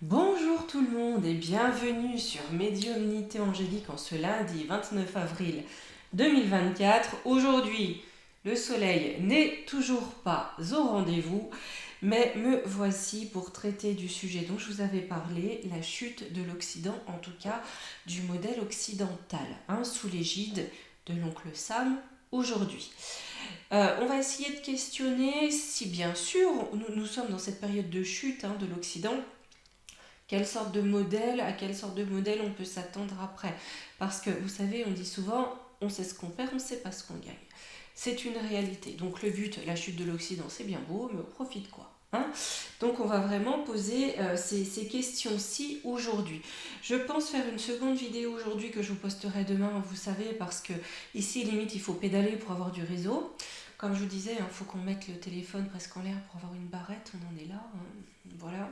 Bonjour tout le monde et bienvenue sur Médiumnité Angélique en ce lundi 29 avril 2024. Aujourd'hui, le soleil n'est toujours pas au rendez-vous, mais me voici pour traiter du sujet dont je vous avais parlé, la chute de l'Occident, en tout cas du modèle occidental, sous l'égide de l'oncle Sam aujourd'hui. On va essayer de questionner si bien sûr nous sommes dans cette période de chute de l'Occident. À quelle sorte de modèle on peut s'attendre après. Parce que vous savez, on dit souvent, on sait ce qu'on perd, on ne sait pas ce qu'on gagne. C'est une réalité. Donc le but, la chute de l'Occident, c'est bien beau, mais au profit de quoi, Donc on va vraiment poser ces questions-ci aujourd'hui. Je pense faire une seconde vidéo aujourd'hui que je vous posterai demain, vous savez, parce que ici, limite, il faut pédaler pour avoir du réseau. Comme je vous disais, il faut qu'on mette le téléphone presque en l'air pour avoir une barrette, on en est là. Voilà.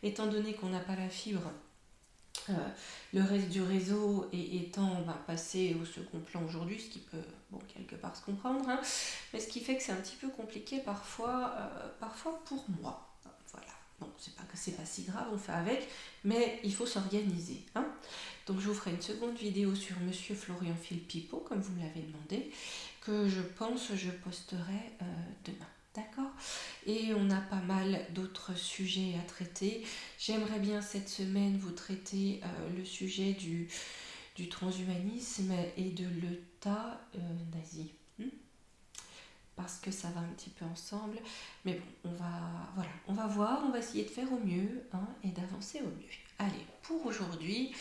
Étant donné qu'on n'a pas la fibre, le reste du réseau étant passé au second plan aujourd'hui, ce qui peut quelque part se comprendre, mais ce qui fait que c'est un petit peu compliqué parfois pour moi. Voilà. Bon, c'est pas si grave, on fait avec, mais il faut s'organiser. Donc je vous ferai une seconde vidéo sur Monsieur Florian Philpippo, comme vous me l'avez demandé, que je pense je posterai demain. D'accord? Et on a pas mal d'autres sujets à traiter. J'aimerais bien cette semaine vous traiter le sujet du transhumanisme et de l'État nazi. Parce que ça va un petit peu ensemble. Mais bon, on va voir, on va essayer de faire au mieux et d'avancer au mieux. Allez, pour aujourd'hui,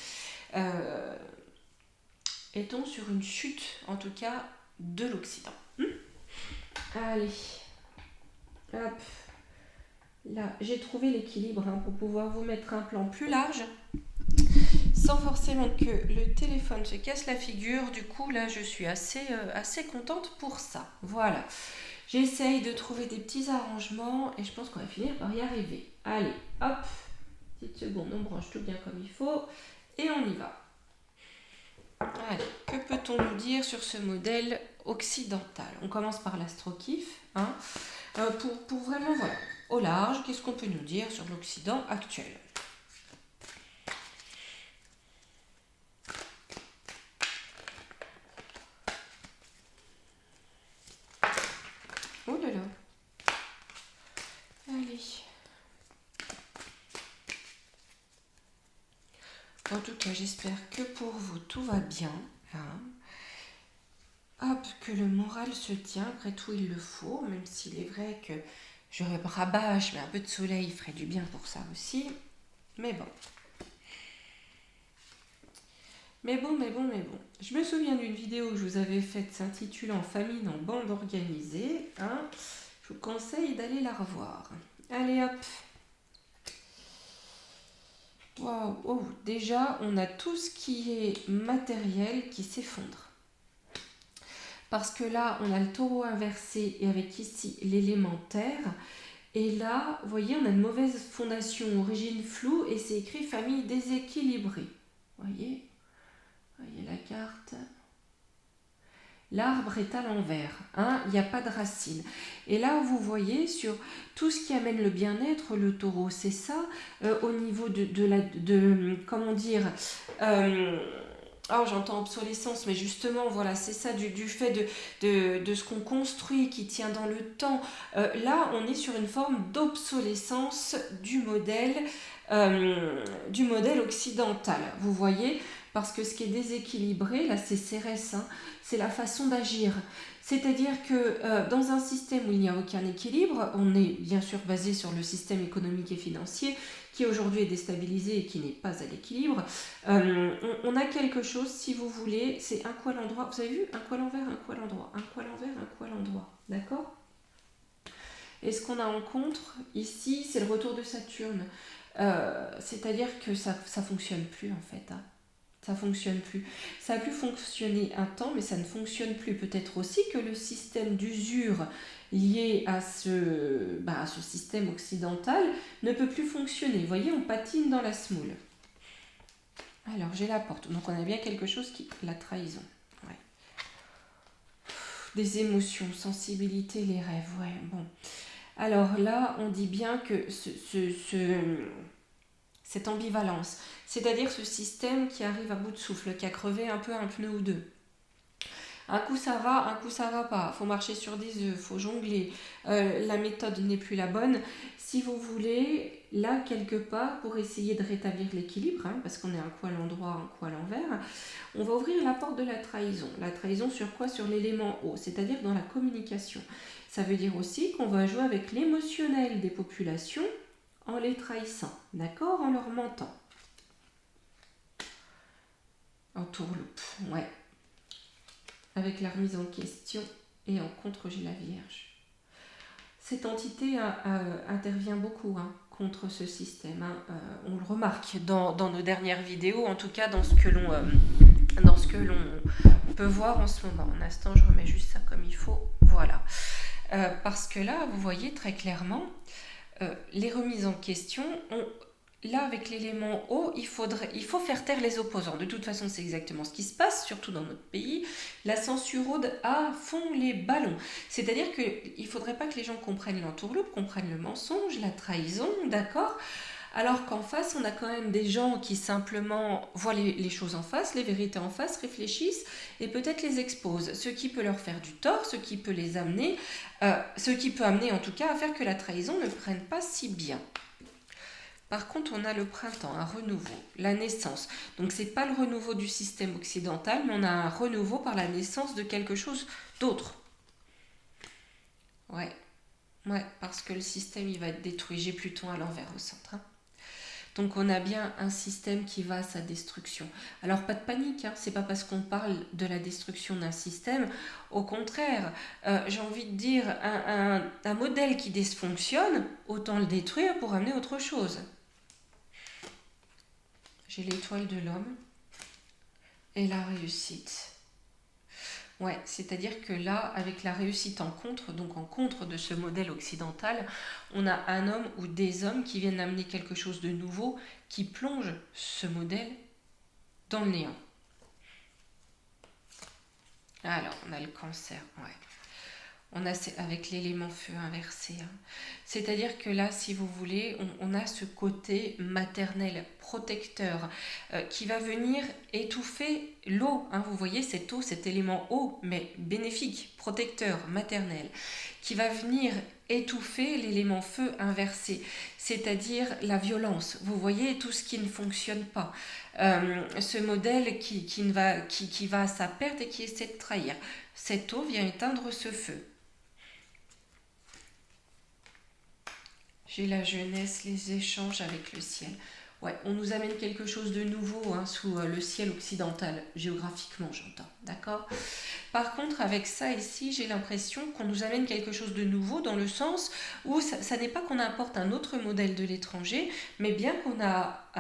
est-on sur une chute, en tout cas, de l'Occident. Allez, hop. Là, j'ai trouvé l'équilibre pour pouvoir vous mettre un plan plus large, sans forcément que le téléphone se casse la figure. Du coup, là, je suis assez contente pour ça. Voilà. J'essaye de trouver des petits arrangements et je pense qu'on va finir par y arriver. Allez, hop, petite seconde, on branche tout bien comme il faut et on y va. Allez, que peut-on nous dire sur ce modèle occidental? On commence par l'astro-kiff, pour vraiment, voilà, au large, qu'est-ce qu'on peut nous dire sur l'Occident actuel? Oh là là. Allez. En tout cas, j'espère que pour vous, tout va bien. Hop, que le moral se tient. Après tout, il le faut, même s'il est vrai que je rabâche, mais un peu de soleil ferait du bien pour ça aussi. Mais bon. Mais bon. Je me souviens d'une vidéo que je vous avais faite s'intitulant Famine en bande organisée. Je vous conseille d'aller la revoir. Allez hop. Waouh, oh, déjà, on a tout ce qui est matériel qui s'effondre. Parce que là, on a le taureau inversé et avec ici l'élément terre. Et là, vous voyez, on a une mauvaise fondation, origine floue, et c'est écrit famille déséquilibrée. Voyez la carte. L'arbre est à l'envers, il n'y a pas de racine. Et là, vous voyez, sur tout ce qui amène le bien-être, le taureau, c'est ça, au niveau comment dire, j'entends obsolescence, mais justement, voilà, c'est ça, du fait de ce qu'on construit, qui tient dans le temps. Là, on est sur une forme d'obsolescence du modèle occidental, vous voyez, parce que ce qui est déséquilibré, là, c'est Cérès, c'est la façon d'agir. C'est-à-dire que dans un système où il n'y a aucun équilibre, on est bien sûr basé sur le système économique et financier, qui aujourd'hui est déstabilisé et qui n'est pas à l'équilibre. On a quelque chose, si vous voulez, c'est un coin à l'endroit. Vous avez vu? Un coin à l'envers, un coin à l'endroit. Un coin à l'envers, un coin à l'endroit. D'accord? Et ce qu'on a en contre, ici, c'est le retour de Saturne. C'est-à-dire que ça ne fonctionne plus, en fait. Ça fonctionne plus. Ça a pu fonctionner un temps, mais ça ne fonctionne plus. Peut-être aussi que le système d'usure lié à ce système occidental ne peut plus fonctionner. Vous voyez, on patine dans la semoule. Alors, j'ai la porte. Donc, on a bien quelque chose qui... La trahison. Ouais. Des émotions, sensibilité, les rêves. Ouais, bon. Alors là, on dit bien que cette ambivalence. C'est-à-dire ce système qui arrive à bout de souffle, qui a crevé un peu un pneu ou deux. Un coup ça va, un coup ça va pas. Faut marcher sur des œufs, faut jongler. La méthode n'est plus la bonne. Si vous voulez, là quelque part, pour essayer de rétablir l'équilibre, hein, parce qu'on est un coup à l'endroit, un coup à l'envers, on va ouvrir la porte de la trahison. La trahison sur quoi? Sur l'élément haut, c'est-à-dire dans la communication. Ça veut dire aussi qu'on va jouer avec l'émotionnel des populations en les trahissant, d'accord? En leur mentant. En tourloupe, ouais. Avec la remise en question et en contre, j'ai la Vierge. Cette entité intervient beaucoup contre ce système. On le remarque dans nos dernières vidéos, en tout cas dans ce que l'on peut voir en ce moment. Un instant, je remets juste ça comme il faut. Voilà. Parce que là, vous voyez très clairement, les remises en question là, avec l'élément eau, il faut faire taire les opposants. De toute façon, c'est exactement ce qui se passe, surtout dans notre pays. La censure rôde à fond les ballons. C'est-à-dire qu'il ne faudrait pas que les gens comprennent l'entourloupe, comprennent le mensonge, la trahison, d'accord? Alors qu'en face, on a quand même des gens qui simplement voient les choses en face, les vérités en face, réfléchissent et peut-être les exposent. Ce qui peut leur faire du tort, ce qui peut les amener, ce qui peut amener en tout cas à faire que la trahison ne prenne pas si bien. Par contre, on a le printemps, un renouveau, la naissance. Donc, ce n'est pas le renouveau du système occidental, mais on a un renouveau par la naissance de quelque chose d'autre. Ouais, parce que le système, il va être détruit. J'ai Pluton à l'envers au centre. Donc, on a bien un système qui va à sa destruction. Alors, pas de panique, c'est pas parce qu'on parle de la destruction d'un système. Au contraire, j'ai envie de dire, un modèle qui dysfonctionne, autant le détruire pour amener autre chose. J'ai l'étoile de l'homme et la réussite. Ouais, c'est-à-dire que là, avec la réussite en contre, donc en contre de ce modèle occidental, on a un homme ou des hommes qui viennent amener quelque chose de nouveau, qui plonge ce modèle dans le néant. Alors, on a le cancer, ouais. On a avec l'élément feu inversé. C'est-à-dire que là, si vous voulez, on a ce côté maternel, protecteur, qui va venir étouffer l'eau. Vous voyez, cette eau, cet élément eau, mais bénéfique, protecteur, maternel, qui va venir étouffer l'élément feu inversé, c'est-à-dire la violence. Vous voyez, tout ce qui ne fonctionne pas. Ce modèle qui va à sa perte et qui essaie de trahir. Cette eau vient éteindre ce feu. J'ai la jeunesse, les échanges avec le ciel. Ouais, on nous amène quelque chose de nouveau sous le ciel occidental, géographiquement j'entends, d'accord? Par contre, avec ça ici, j'ai l'impression qu'on nous amène quelque chose de nouveau dans le sens où ça n'est pas qu'on importe un autre modèle de l'étranger, mais bien qu'on a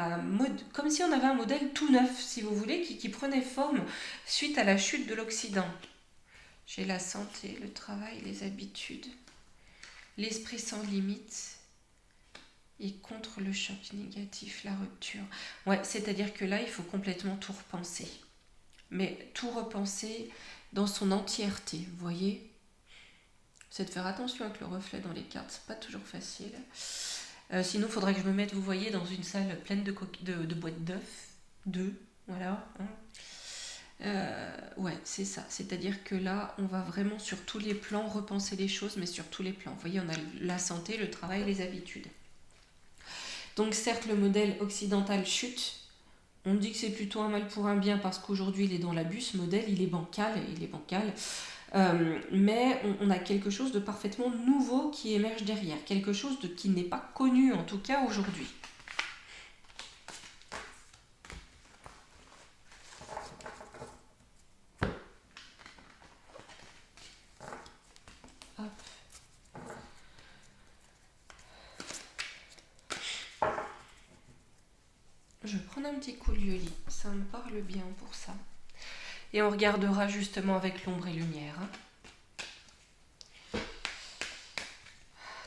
comme si on avait un modèle tout neuf, si vous voulez, qui prenait forme suite à la chute de l'Occident. J'ai la santé, le travail, les habitudes, l'esprit sans limite. Et contre le choc négatif, la rupture. Ouais, c'est-à-dire que là, il faut complètement tout repenser. Mais tout repenser dans son entièreté, vous voyez? C'est de faire attention avec le reflet dans les cartes, c'est pas toujours facile. Sinon, il faudrait que je me mette, vous voyez, dans une salle pleine de boîtes d'œufs, voilà. Ouais, c'est ça. C'est-à-dire que là, on va vraiment sur tous les plans repenser les choses, mais sur tous les plans. Vous voyez, on a la santé, le travail, les habitudes. Donc certes, le modèle occidental chute. On dit que c'est plutôt un mal pour un bien parce qu'aujourd'hui, il est dans l'abus. Ce modèle, il est bancal. Mais on a quelque chose de parfaitement nouveau qui émerge derrière. Quelque chose qui n'est pas connu, en tout cas aujourd'hui. Je vais prendre un petit coup de lieu-lit, ça me parle bien pour ça. Et on regardera justement avec l'ombre et lumière.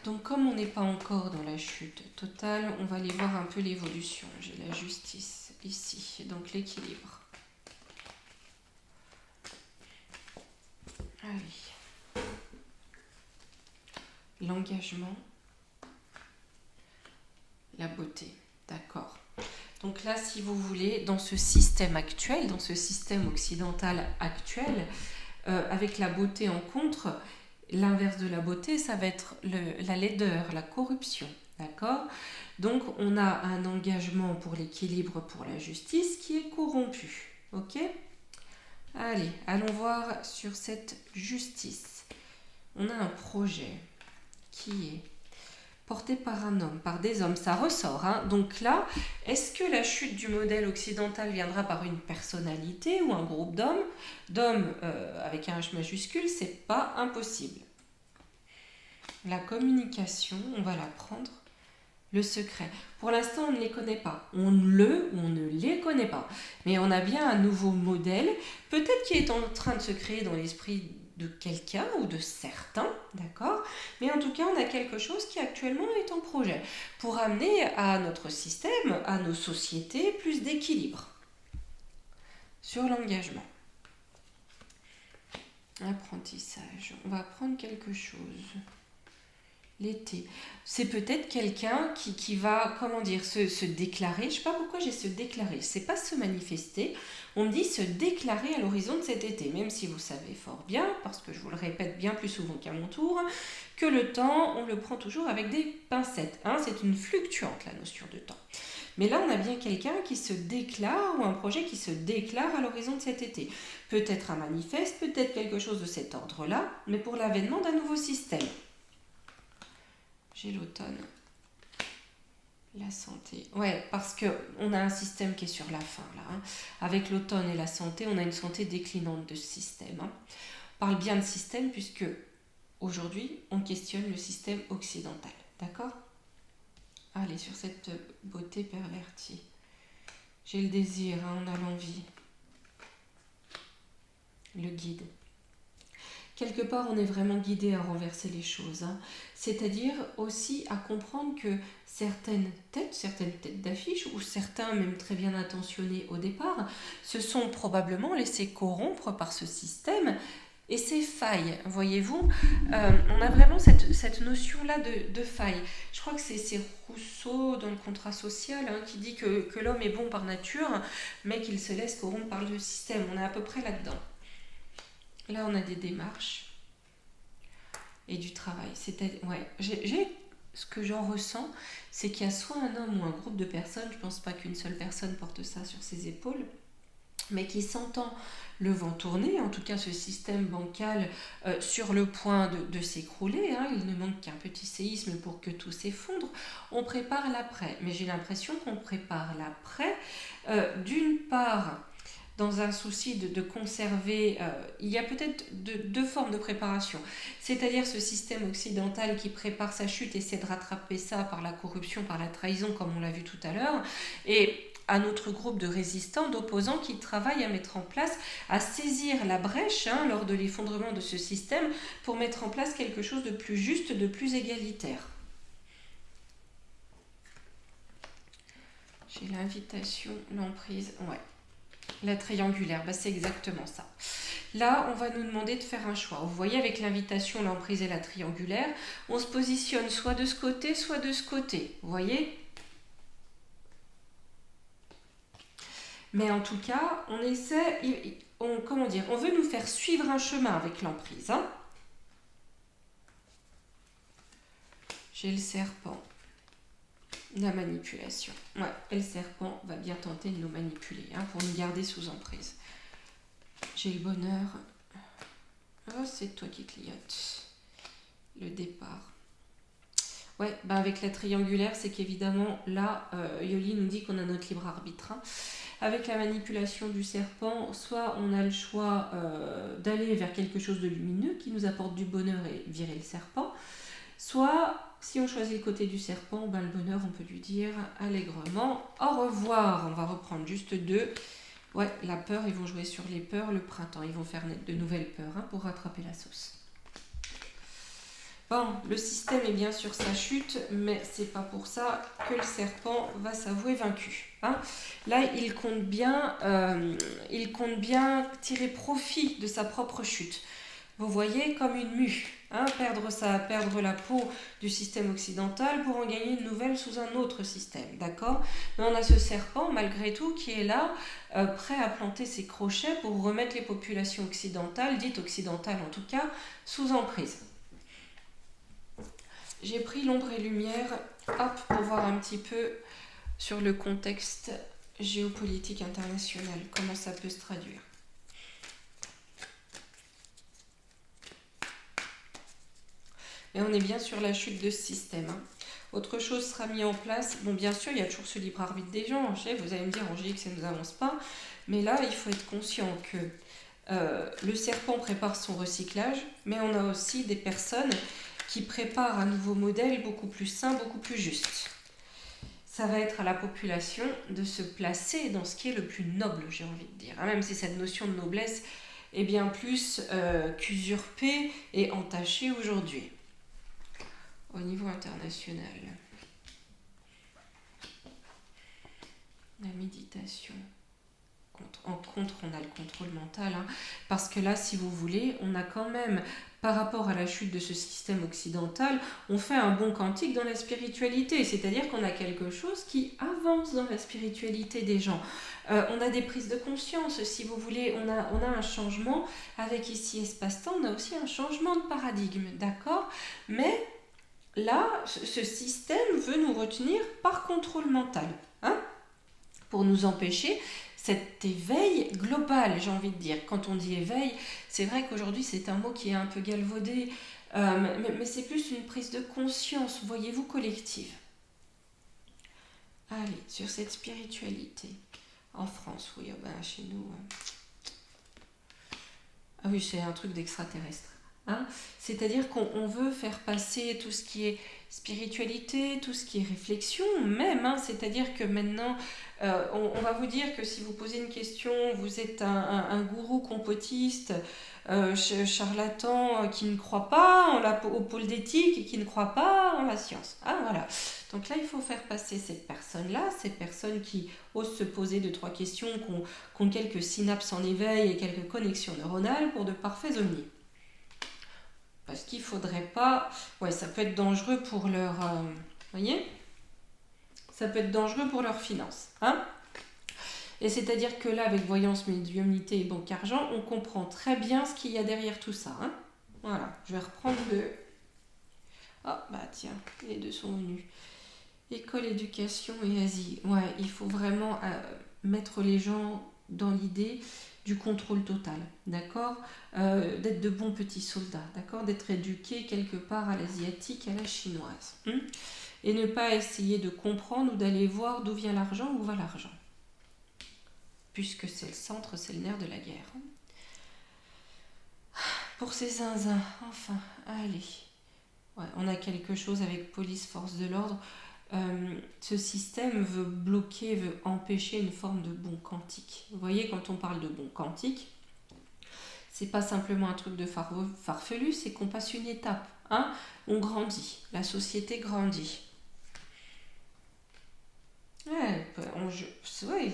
Donc comme on n'est pas encore dans la chute totale, on va aller voir un peu l'évolution. J'ai la justice ici, donc l'équilibre. Allez. L'engagement, la beauté, d'accord. Donc là, si vous voulez, dans ce système actuel, dans ce système occidental actuel, avec la beauté en contre, l'inverse de la beauté, ça va être la laideur, la corruption. D'accord? Donc on a un engagement pour l'équilibre, pour la justice qui est corrompu. Ok? Allez, allons voir sur cette justice. On a un projet qui est porté par un homme, par des hommes, ça ressort. Hein. Donc là, est-ce que la chute du modèle occidental viendra par une personnalité ou un groupe d'hommes? D'hommes avec un H majuscule, c'est pas impossible. La communication, on va la prendre. Le secret. Pour l'instant, on ne les connaît pas. On ne les connaît pas. Mais on a bien un nouveau modèle, peut-être qui est en train de se créer dans l'esprit de quelqu'un ou de certains, d'accord? Mais en tout cas, on a quelque chose qui actuellement est en projet pour amener à notre système, à nos sociétés, plus d'équilibre sur l'engagement. Apprentissage. On va apprendre quelque chose. L'été. C'est peut-être quelqu'un qui va, comment dire, se déclarer. Je ne sais pas pourquoi j'ai se déclarer. C'est pas se manifester. On me dit se déclarer à l'horizon de cet été. Même si vous savez fort bien, parce que je vous le répète bien plus souvent qu'à mon tour, que le temps, on le prend toujours avec des pincettes. Hein, c'est une fluctuante, la notion de temps. Mais là, on a bien quelqu'un qui se déclare ou un projet qui se déclare à l'horizon de cet été. Peut-être un manifeste, peut-être quelque chose de cet ordre-là, mais pour l'avènement d'un nouveau système. J'ai l'automne. La santé. Ouais, parce qu'on a un système qui est sur la fin, là. Hein. Avec l'automne et la santé, on a une santé déclinante de ce système. Hein. On parle bien de système puisque aujourd'hui, on questionne le système occidental. D'accord? Allez, sur cette beauté pervertie. J'ai le désir, hein, on a l'envie. Le guide. Quelque part, on est vraiment guidé à renverser les choses. Hein. C'est-à-dire aussi à comprendre que certaines têtes d'affiche, ou certains même très bien intentionnés au départ, se sont probablement laissés corrompre par ce système et ses failles. Voyez-vous, on a vraiment cette notion-là de faille. Je crois que c'est Rousseau dans le contrat social hein, qui dit que l'homme est bon par nature, mais qu'il se laisse corrompre par le système. On est à peu près là-dedans. Là, on a des démarches et du travail. Ouais, ce que j'en ressens, c'est qu'il y a soit un homme ou un groupe de personnes, je ne pense pas qu'une seule personne porte ça sur ses épaules, mais qui sentant le vent tourner, en tout cas ce système bancal sur le point de s'écrouler, hein, il ne manque qu'un petit séisme pour que tout s'effondre, on prépare l'après. Mais j'ai l'impression qu'on prépare l'après, d'une part, dans un souci de conserver, il y a peut-être deux formes de préparation. C'est-à-dire ce système occidental qui prépare sa chute, essaie de rattraper ça par la corruption, par la trahison, comme on l'a vu tout à l'heure, et un autre groupe de résistants, d'opposants qui travaillent à mettre en place, à saisir la brèche hein, lors de l'effondrement de ce système pour mettre en place quelque chose de plus juste, de plus égalitaire. J'ai l'invitation, l'emprise, ouais. La triangulaire, c'est exactement ça. Là, on va nous demander de faire un choix. Vous voyez, avec l'invitation, l'emprise et la triangulaire, on se positionne soit de ce côté, soit de ce côté. Vous voyez? Mais en tout cas, on essaie, on veut nous faire suivre un chemin avec l'emprise. Hein. J'ai le serpent. La manipulation. Ouais, et le serpent va bien tenter de nous manipuler hein, pour nous garder sous emprise. J'ai le bonheur. Oh, c'est toi qui clignotes. Le départ. Ouais, avec la triangulaire, c'est qu'évidemment, là, Yoli nous dit qu'on a notre libre arbitre. Hein. Avec la manipulation du serpent, soit on a le choix d'aller vers quelque chose de lumineux qui nous apporte du bonheur et virer le serpent, soit... Si on choisit le côté du serpent, le bonheur, on peut lui dire allègrement au revoir. On va reprendre juste deux. Ouais, la peur, ils vont jouer sur les peurs. Le printemps, ils vont faire naître de nouvelles peurs hein, pour rattraper la sauce. Bon, le système est bien sur sa chute, mais c'est pas pour ça que le serpent va s'avouer vaincu. Hein. Là, il compte bien tirer profit de sa propre chute. Vous voyez, comme une mue, hein, perdre la peau du système occidental pour en gagner une nouvelle sous un autre système, d'accord? Mais on a ce serpent, malgré tout, qui est là, prêt à planter ses crochets pour remettre les populations occidentales, dites occidentales en tout cas, sous emprise. J'ai pris l'ombre et lumière, hop, pour voir un petit peu sur le contexte géopolitique international, comment ça peut se traduire. Et on est bien sur la chute de ce système. Hein. Autre chose sera mis en place. Bon, bien sûr, il y a toujours ce libre arbitre des gens. Vous allez me dire, Angélique, ça ne nous avance pas. Mais là, il faut être conscient que le serpent prépare son recyclage, mais on a aussi des personnes qui préparent un nouveau modèle beaucoup plus sain, beaucoup plus juste. Ça va être à la population de se placer dans ce qui est le plus noble, j'ai envie de dire. Même si cette notion de noblesse est bien plus qu'usurpée et entachée aujourd'hui. Au niveau international, la méditation. En contre, on a le contrôle mental. Hein, parce que là, si vous voulez, on a quand même, par rapport à la chute de ce système occidental, on fait un bond quantique dans la spiritualité. C'est-à-dire qu'on a quelque chose qui avance dans la spiritualité des gens. On a des prises de conscience, si vous voulez. On a un changement. Avec ici, espace-temps, on a aussi un changement de paradigme. D'accord ? Mais là, ce système veut nous retenir par contrôle mental, hein, pour nous empêcher cet éveil global, j'ai envie de dire. Quand on dit éveil, c'est vrai qu'aujourd'hui c'est un mot qui est un peu galvaudé, mais c'est plus une prise de conscience, voyez-vous, collective. Allez, sur cette spiritualité, en France, oui, chez nous... Ah oui, c'est un truc d'extraterrestre. Hein, c'est-à-dire qu'on veut faire passer tout ce qui est spiritualité, tout ce qui est réflexion même, hein, c'est-à-dire que maintenant on va vous dire que si vous posez une question, vous êtes un gourou compotiste, charlatan qui ne croit pas au pôle d'éthique et qui ne croit pas en la science. Ah, voilà. Donc là, il faut faire passer cette personne-là, ces personnes qui osent se poser 2-3 questions, qui ont quelques synapses en éveil et quelques connexions neuronales pour de parfaits omnis. Parce qu'il ne faudrait pas... Ouais, ça peut être dangereux pour leur... voyez ? Ça peut être dangereux pour leurs finances. Hein ? Et c'est-à-dire que là, avec voyance, médiumnité et banque argent, on comprend très bien ce qu'il y a derrière tout ça. Hein ? Voilà, je vais reprendre le... Ah, bah tiens, les deux sont venus. École, éducation et Asie. Ouais, il faut vraiment mettre les gens dans l'idée du contrôle total, d'accord, d'être de bons petits soldats, d'accord, d'être éduqués quelque part à l'asiatique, à la chinoise, et ne pas essayer de comprendre ou d'aller voir d'où vient l'argent, où va l'argent, puisque c'est le centre, c'est le nerf de la guerre. Pour ces zinzins, enfin, allez, ouais, on a quelque chose avec police, force de l'ordre. Ce système veut bloquer, veut empêcher une forme de bond quantique. Vous voyez, quand on parle de bond quantique, c'est pas simplement un truc de farfelu, c'est qu'on passe une étape. Hein, on grandit, la société grandit. Ouais,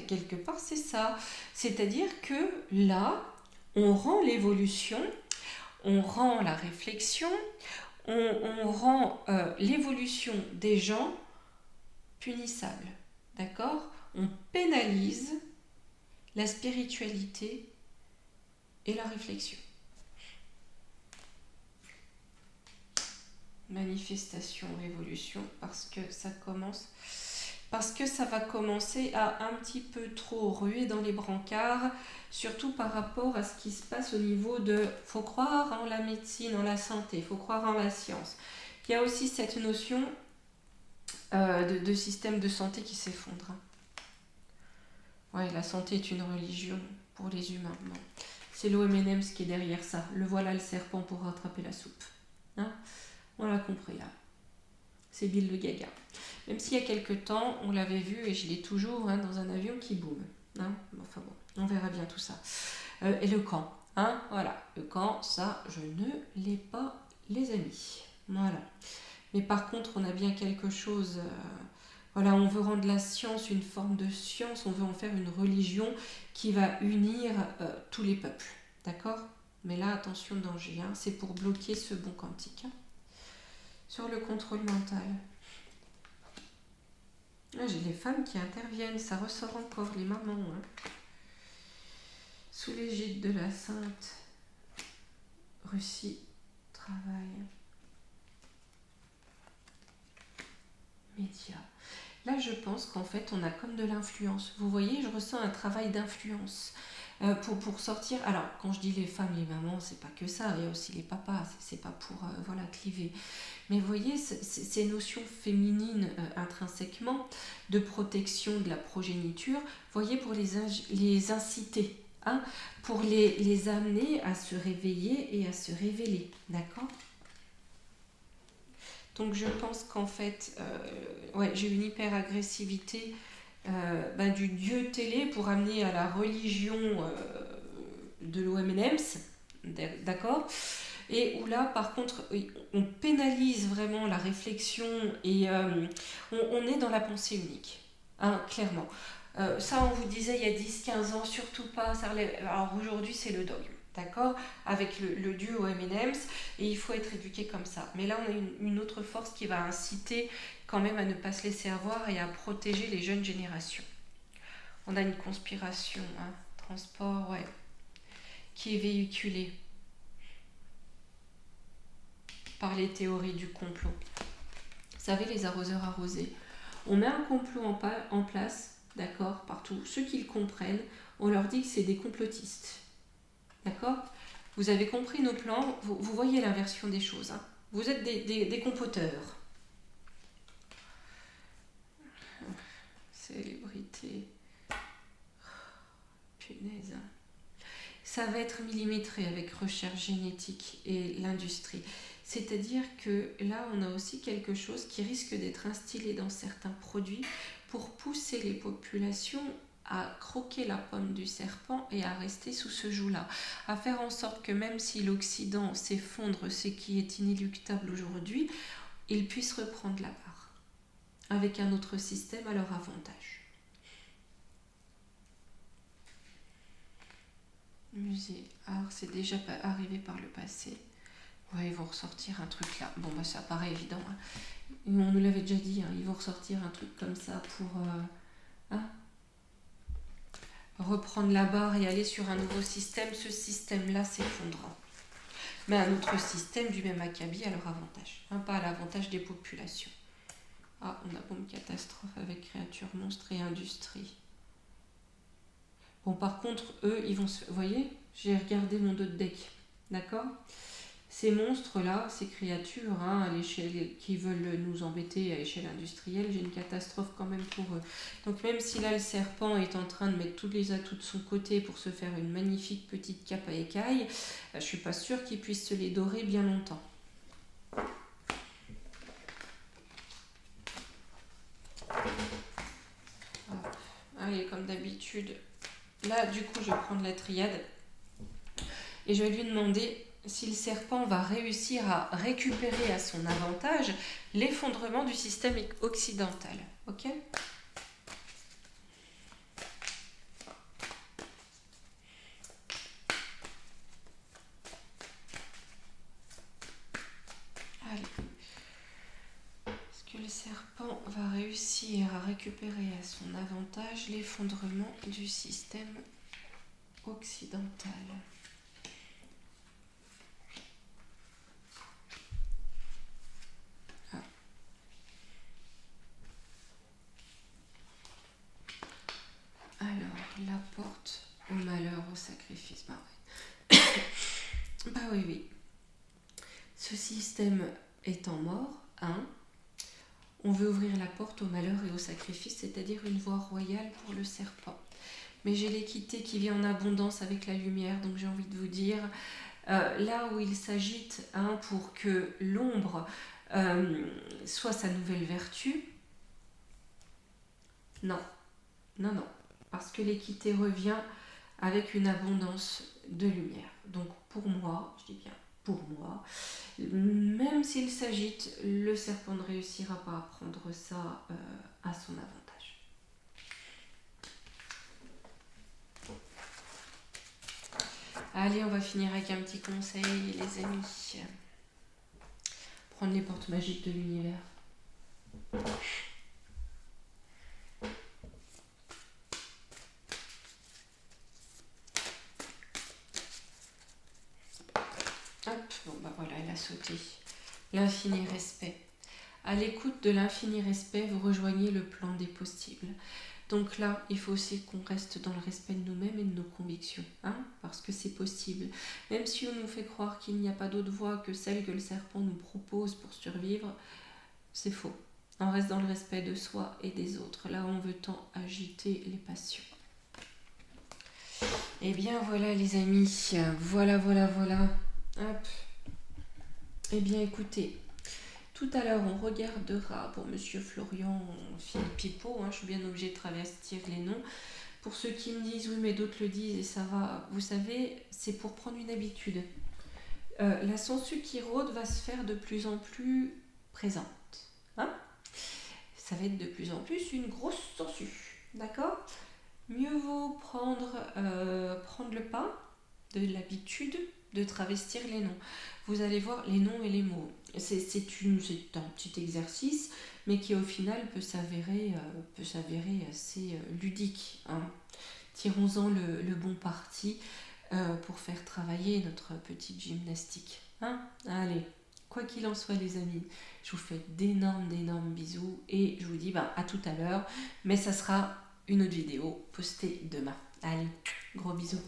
quelque part c'est ça. C'est-à-dire que là, on rend l'évolution, on rend la réflexion, on rend l'évolution des gens punissable, d'accord ? On pénalise la spiritualité et la réflexion. Manifestation, révolution, parce que ça va commencer à un petit peu trop ruer dans les brancards, surtout par rapport à ce qui se passe au niveau de... Faut croire en la médecine, en la santé, faut croire en la science. Il y a aussi cette notion de système de santé qui s'effondre. Ouais, la santé est une religion pour les humains. Non. C'est l'OMNM qui est derrière ça. Le voilà le serpent pour rattraper la soupe. Hein, on l'a compris là. C'est Bill le Gaga. Même s'il y a quelques temps, on l'avait vu et je l'ai toujours dans un avion qui boum. Hein, enfin bon, on verra bien tout ça. Et le camp. Hein, voilà, le camp, ça, je ne l'ai pas, les amis. Voilà. Mais par contre, on a bien quelque chose... voilà, on veut rendre la science une forme de science, on veut en faire une religion qui va unir tous les peuples. D'accord ? Mais là, attention, danger, c'est pour bloquer ce bond quantique. Sur le contrôle mental. Ah, j'ai les femmes qui interviennent, ça ressort encore, les mamans. Hein. Sous l'égide de la Sainte Russie, travail, médias. Là, je pense qu'en fait, on a comme de l'influence. Vous voyez, je ressens un travail d'influence pour sortir. Alors, quand je dis les femmes, les mamans, c'est pas que ça. Il y a aussi les papas. C'est pas pour voilà cliver. Mais vous voyez, ces notions féminines intrinsèquement de protection de la progéniture, vous voyez, pour les inciter, hein, pour les amener à se réveiller et à se révéler. D'accord ? Donc je pense qu'en fait, ouais, j'ai une hyper-agressivité du dieu télé pour amener à la religion de l'OM&M's, d'accord ? Et où là, par contre, on pénalise vraiment la réflexion et on est dans la pensée unique, hein, clairement. Ça, on vous disait il y a 10-15 ans, surtout pas, ça relève. Alors aujourd'hui, c'est le dogme, d'accord ? Avec le duo M&M's, et il faut être éduqué comme ça. Mais là, on a une autre force qui va inciter quand même à ne pas se laisser avoir et à protéger les jeunes générations. On a une conspiration, hein, transport, ouais, qui est véhiculée par les théories du complot. Vous savez, les arroseurs arrosés. On met un complot en place, d'accord, partout. Ceux qui le comprennent, on leur dit que c'est des complotistes. D'accord ? Vous avez compris nos plans, vous voyez l'inversion des choses. Hein. Vous êtes des comploteurs. Célébrité. Punaise. Ça va être millimétré avec recherche génétique et l'industrie. C'est-à-dire que là, on a aussi quelque chose qui risque d'être instillé dans certains produits pour pousser les populations à croquer la pomme du serpent et à rester sous ce joug-là. À faire en sorte que même si l'Occident s'effondre, ce qui est inéluctable aujourd'hui, ils puissent reprendre la part avec un autre système à leur avantage. Musée, art, c'est déjà arrivé par le passé. Ouais, ils vont ressortir un truc là. Bon, bah ça paraît évident. Hein. On nous l'avait déjà dit, hein, ils vont ressortir un truc comme ça pour reprendre la barre et aller sur un nouveau système. Ce système-là s'effondrera. Mais un autre système du même acabit à leur avantage. Hein, pas à l'avantage des populations. Ah, on a bombe catastrophe avec créatures monstres et industrie. Bon, par contre, eux, ils vont se... Vous voyez, j'ai regardé mon dos de deck. D'accord ? Ces monstres-là, ces créatures, hein, à l'échelle, qui veulent nous embêter à l'échelle industrielle, j'ai une catastrophe quand même pour eux. Donc même si là le serpent est en train de mettre tous les atouts de son côté pour se faire une magnifique petite cape à écailles, je suis pas sûre qu'il puisse se les dorer bien longtemps. Allez, comme d'habitude, là du coup je vais prendre la triade et je vais lui demander si le serpent va réussir à récupérer à son avantage l'effondrement du système occidental. Ok ? Allez. Est-ce que le serpent va réussir à récupérer à son avantage l'effondrement du système occidental ? Alors, la porte au malheur, au sacrifice. Bah oui. Bah oui. Ce système étant mort, hein, on veut ouvrir la porte au malheur et au sacrifice, c'est-à-dire une voie royale pour le serpent. Mais j'ai l'équité qui vit en abondance avec la lumière, donc j'ai envie de vous dire, là où il s'agite hein, pour que l'ombre soit sa nouvelle vertu, non, parce que l'équité revient avec une abondance de lumière. Donc pour moi, je dis bien pour moi, même s'il s'agite, le serpent ne réussira pas à prendre ça à son avantage. Allez, on va finir avec un petit conseil, les amis. Prendre les portes magiques de l'univers. bon bah voilà, elle a sauté. L'infini respect. À l'écoute de l'infini respect, vous rejoignez le plan des possibles. Donc là, il faut aussi qu'on reste dans le respect de nous-mêmes et de nos convictions, hein, parce que c'est possible. Même si on nous fait croire qu'il n'y a pas d'autre voie que celle que le serpent nous propose pour survivre, c'est faux. On reste dans le respect de soi et des autres. Là, on veut tant agiter les passions. Eh bien voilà les amis, voilà. Hop. Eh bien écoutez, tout à l'heure on regardera pour Monsieur Florian Philippippo, hein, je suis bien obligée de travestir les noms. Pour ceux qui me disent oui mais d'autres le disent et ça va, vous savez, c'est pour prendre une habitude. La sangsue qui rôde va se faire de plus en plus présente. Hein, ça va être de plus en plus une grosse sangsue, d'accord? Mieux vaut prendre le pas de l'habitude de travestir les noms. Vous allez voir les noms et les mots. C'est un petit exercice, mais qui au final peut s'avérer assez ludique. Hein. Tirons-en le bon parti pour faire travailler notre petite gymnastique. Hein, allez, quoi qu'il en soit les amis, je vous fais d'énormes bisous et je vous dis à tout à l'heure, mais ça sera une autre vidéo postée demain. Allez, gros bisous.